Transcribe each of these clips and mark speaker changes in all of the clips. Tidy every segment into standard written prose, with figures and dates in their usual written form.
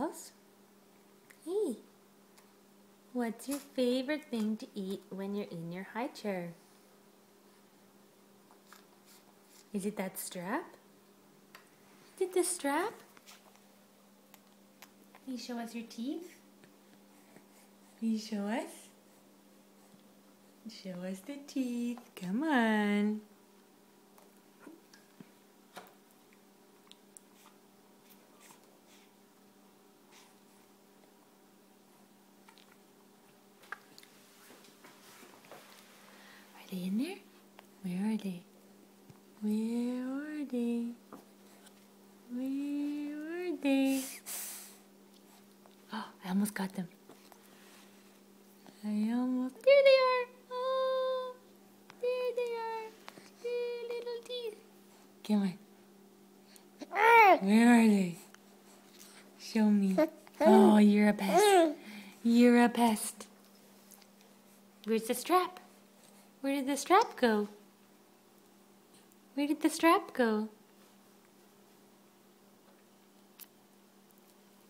Speaker 1: else? Hey, what's your favorite thing to eat when you're in your high chair? Is it that strap? Is it the strap? Can you show us your teeth? Can you show us? Show us the teeth. Come on. Are they in there? Where are they? Where are they? Where are they? Oh, I almost got them. There they are. Oh, there they are. Their little teeth. Come on. Where are they? Show me. Oh, you're a pest. You're a pest. Where's the strap? Where did the strap go? Where did the strap go?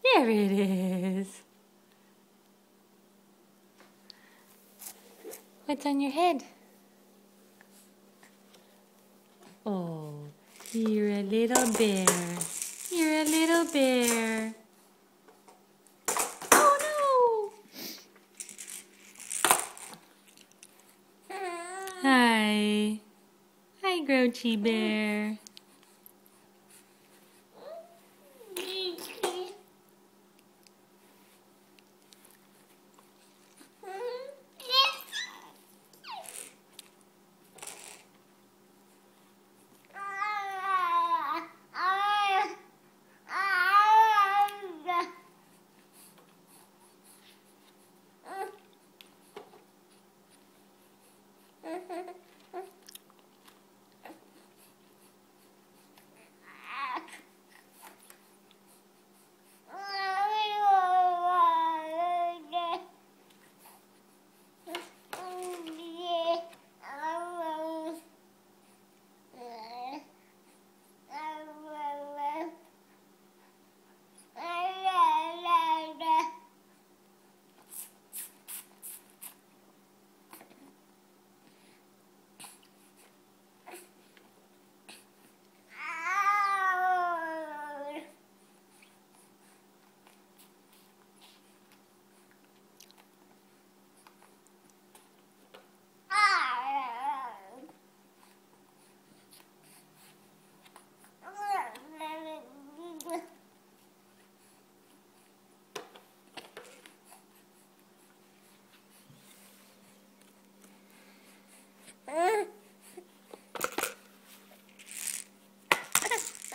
Speaker 1: There it is. What's on your head? Oh, you're a little bear. You're a little bear. Oh no! Hi. Hi, Grouchy Bear.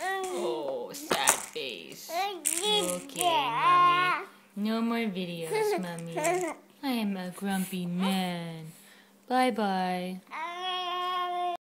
Speaker 1: Oh, sad face. Okay, Mommy. No more videos, Mommy. I am a grumpy man. Bye-bye.